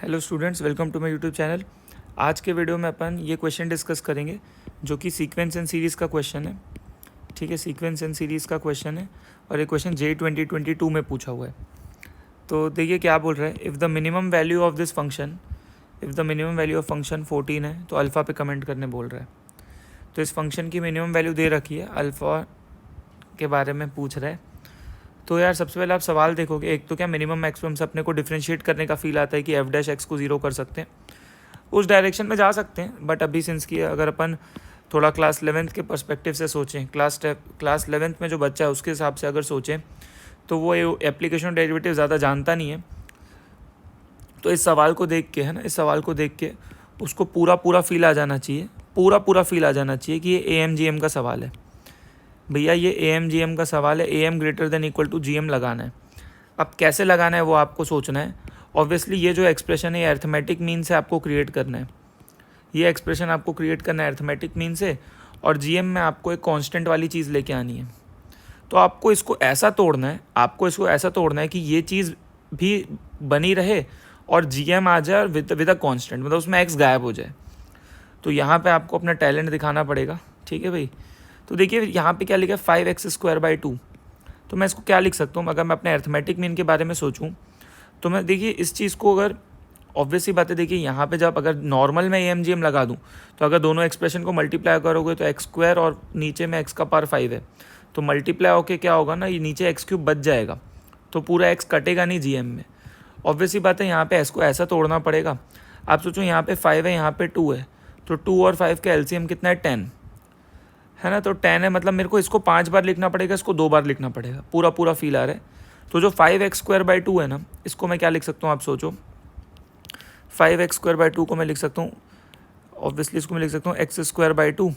Hello students, welcome to my YouTube channel. आज के video में अपन ये क्वेश्चन डिस्कस करेंगे जो कि सीक्वेंस एंड सीरीज़ का क्वेश्चन है। ठीक है, सीक्वेंस एंड सीरीज़ का क्वेश्चन है और ये क्वेश्चन J2022 में पूछा हुआ है। तो देखिए क्या बोल रहा है। If the minimum value of this function, if the minimum value of function 14 है तो अल्फ़ा पे कमेंट करने बोल रहा है। तो इस फंक्शन की मिनिमम वैल्यू दे रखी है, अल्फ़ा के बारे में पूछ रहा है। तो यार सबसे पहले आप सवाल देखोगे, एक तो क्या मिनिमम मैक्सिमम से अपने को डिफ्रेंशिएट करने का फील आता है कि f' को 0 कर सकते हैं, उस डायरेक्शन में जा सकते हैं। बट अभी सिंस की अगर अपन थोड़ा क्लास 11th के पर्सपेक्टिव से सोचें, क्लास 11th में जो बच्चा है उसके हिसाब से अगर सोचें तो वो एप्लीकेशन डेरिवेटिव ज़्यादा जानता नहीं है। तो इस सवाल को देख के, है ना, इस सवाल को देख के उसको पूरा फील आ जाना चाहिए, पूरा फील आ जाना चाहिए कि ये AMGM का सवाल है। भैया ये AMGM का सवाल है, AM greater than equal to GM लगाना है। अब कैसे लगाना है वो आपको सोचना है। ऑब्वियसली ये जो एक्सप्रेशन है ये अर्थमेटिक मीन से आपको क्रिएट करना है, ये एक्सप्रेशन आपको क्रिएट करना है अर्थमेटिक मीन से, और GM में आपको एक कांस्टेंट वाली चीज़ लेके आनी है। तो आपको इसको ऐसा तोड़ना है, आपको इसको ऐसा तोड़ना है कि ये चीज़ भी बनी रहे और GM आ जाए और विद अ कांस्टेंट, मतलब उसमें x गायब हो जाए। तो यहाँ पे आपको अपना टैलेंट दिखाना पड़ेगा। ठीक है भाई। तो देखिए यहाँ पे क्या लिखा है, 5x² 2। तो मैं इसको क्या लिख सकता हूँ, अगर मैं अपने अर्थमेटिक मीन के बारे में सोचूं तो मैं देखिए इस चीज़ को, अगर ऑब्वियस सी बात है, देखिए यहाँ पे जब अगर नॉर्मल में AMGM लगा दूँ तो अगर दोनों एक्सप्रेशन को मल्टीप्लाई करोगे तो x² और नीचे में x का पावर 5 है, तो मल्टीप्लाई होके क्या होगा ना, ये नीचे x³ बच जाएगा, तो पूरा x कटेगा नहीं GM में। ऑब्वियस सी बात है, यहाँ पे s को ऐसा तोड़ना पड़ेगा। आप सोचो यहाँ पे 5 है, यहाँ पे 2 है, तो 2 और 5 का LCM कितना है, 10 है ना। तो 10 है, मतलब मेरे को इसको 5 बार लिखना पड़ेगा, इसको 2 बार लिखना पड़ेगा। पूरा फील आ रहा है। तो जो 5x² 2 है ना, इसको मैं क्या लिख सकता हूँ, आप सोचो। 5x² 2 को मैं लिख सकता हूँ, ऑब्वियसली इसको मैं लिख सकता हूँ x² 2,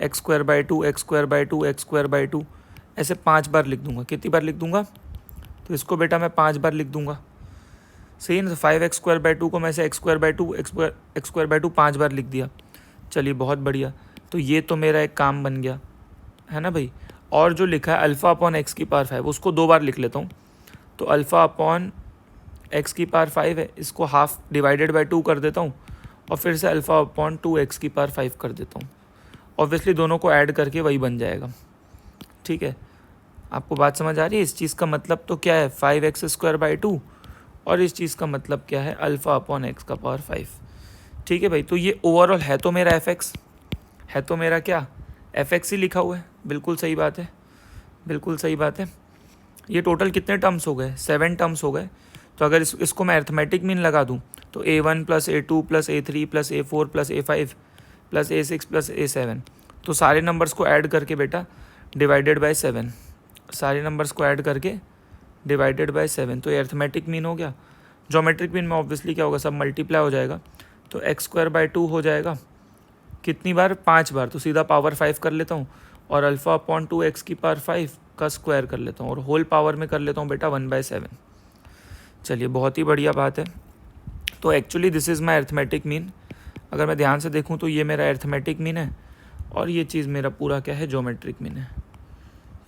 x² 2, x² 2, x² 2, ऐसे 5 बार लिख दूंगा। कितनी बार लिख दूंगा, तो इसको बेटा मैं 5 बार लिख दूंगा। सही है ना। 5x² 2 को मैं ऐसे x² 2, x² 2 5 बार लिख दिया। चलिए बहुत बढ़िया। तो ये तो मेरा एक काम बन गया, है ना भाई। और जो लिखा है अल्फ़ा अपॉन x की पावर 5, उसको 2 बार लिख लेता हूँ। तो अल्फ़ा अपॉन x की पावर 5 है, इसको हाफ डिवाइडेड बाय 2 कर देता हूँ और फिर से अल्फ़ा अपॉन 2x की पावर 5 कर देता हूँ। ऑब्वियसली दोनों को ऐड करके वही बन जाएगा। ठीक है, आपको बात समझ आ रही है। इस चीज़ का मतलब तो क्या है, 5x² 2, और इस चीज़ का मतलब क्या है, अल्फ़ा अपॉन x का पावर 5। ठीक है भाई। तो ये ओवरऑल है तो मेरा fx, है तो मेरा क्या, fx ही लिखा हुआ है। बिल्कुल सही बात है, बिल्कुल सही बात है। ये टोटल कितने टर्म्स हो गए, 7 टर्म्स हो गए। तो अगर इसको मैं अर्थमेटिक मीन लगा दूँ तो A1 + A2 + A3 + A4 + A5 + A6 + A7, तो सारे नंबर्स को ऐड करके बेटा डिवाइडेड बाय 7, सारे नंबर्स को ऐड करके डिवाइडेड बाय 7, तो ये अर्थमेटिक मीन हो गया। ज्योमेट्रिक मीन में ऑब्वियसली क्या होगा, सब मल्टीप्लाई हो जाएगा। तो x² 2 हो जाएगा कितनी बार, 5 बार, तो सीधा पावर 5 कर लेता हूँ, और अल्फ़ा अपॉन 2x की पावर 5 का स्क्वायर कर लेता हूँ, और होल पावर में कर लेता हूँ बेटा 1/7। चलिए बहुत ही बढ़िया बात है। तो actually this is my arithmetic mean. अगर मैं ध्यान से देखूँ तो ये मेरा अर्थमेटिक मीन है और ये चीज़ मेरा पूरा क्या है, ज्योमेट्रिक मीन है।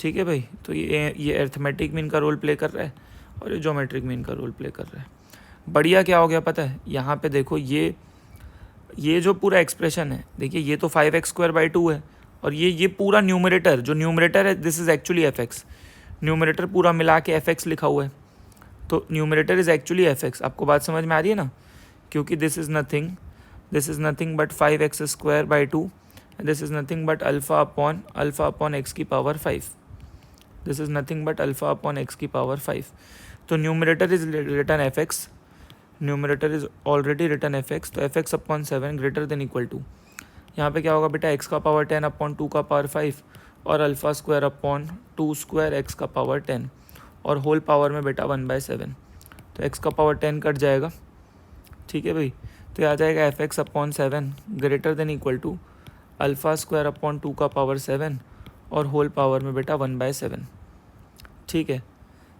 ठीक है भाई। तो ये अर्थमेटिक मीन का रोल प्ले कर रहा है और ये ज्योमेट्रिक मीन का रोल प्ले कर रहा है। बढ़िया क्या हो गया पता है, यहाँ पे देखो ये जो पूरा एक्सप्रेशन है, देखिए ये तो 5x² 2 है, और ये पूरा न्यूमरेटर, जो न्यूमरेटर है this is actually fx। Numerator पूरा मिला के fx लिखा हुआ है, तो न्यूमरेटर इज़ एक्चुअली fx। आपको बात समझ में आ रही है ना, क्योंकि this is nothing but 5x² 2, this is nothing but alpha upon x की power 5, this is nothing but alpha upon x की पावर 5। तो numerator is written fx, numerator is already written fx, तो fx upon 7 greater than equal to, यहाँ पे क्या होगा बेटा, x का पावर 10 अपॉन 2 का पावर 5 और अल्फ़ा² अपॉन 2² x का पावर 10, और होल पावर में बेटा 1/7, तो x का पावर 10 कट जाएगा। ठीक है भाई। तो ये आ जाएगा fx upon 7 greater than equal to alpha upon 2 का पावर 7 और होल पावर में बेटा 1/7। ठीक है,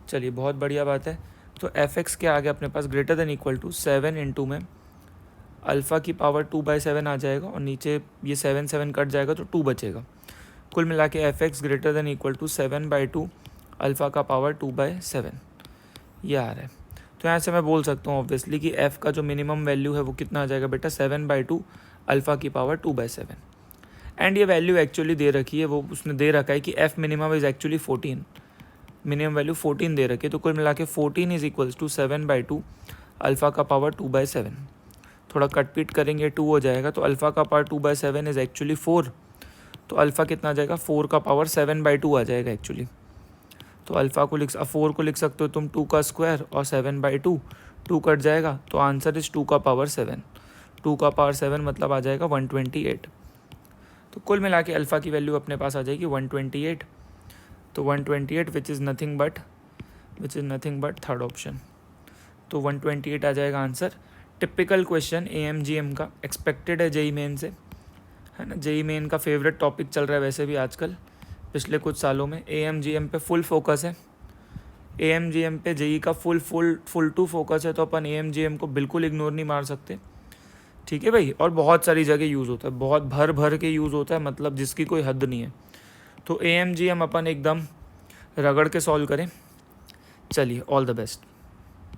चलिए बहुत बढ़िया बात है। तो fx क्या आ गया अपने पास, greater than equal to 7 into में अल्फ़ा की पावर 2/7 आ जाएगा, और नीचे ये 7 कट जाएगा तो 2 बचेगा। कुल मिला के fx greater than equal to 7/2 alpha का पावर 2/7 ये आ रहा है। तो यहाँ से मैं बोल सकता हूँ ऑब्वियसली कि एफ़ का जो मिनिमम वैल्यू है वो कितना आ जाएगा बेटा 7/2 अल्फ़ा की पावर 2/7। एंड ये वैल्यू एक्चुअली दे रखी है, वो उसने दे रखा है कि F minimum is actually 14, minimum value 14 दे रखी है। तो कुल मिला के 14 इज इक्वल्स टू 7/2 अल्फ़ा का पावर 2/7। थोड़ा कटपीट करेंगे 2 हो जाएगा, तो अल्फ़ा का पावर 2/7 इज़ एक्चुअली 4। तो अल्फ़ा कितना आ जाएगा 4 का पावर 7/2 आ जाएगा एक्चुअली। तो अल्फ़ा को 4 को लिख सकते हो तुम 2 का स्क्वायर और 7/2, 2 कट जाएगा तो आंसर इज 2 का पावर 7। 2 का पावर 7 मतलब आ जाएगा 128। तो कुल मिला के अल्फ़ा की वैल्यू अपने पास आ जाएगी 128। तो 128 which is nothing but third option. तो 128 आ जाएगा आंसर। टिपिकल क्वेश्चन AMGM का एक्सपेक्टेड है जेई मेन से, है ना। जेई मेन का फेवरेट टॉपिक चल रहा है वैसे भी आजकल, पिछले कुछ सालों में AMGM पे फुल फोकस है। AMGM पे जेई का फुल टू फोकस है, तो अपन AMGM को बिल्कुल इग्नोर नहीं मार सकते, ठीक है भाई। और बहुत सारी जगह यूज़ होता है, बहुत भर के यूज़ होता है, मतलब जिसकी कोई हद नहीं है। तो AMGM अपन एकदम रगड़ के सॉल्व करें। चलिए, ऑल द बेस्ट।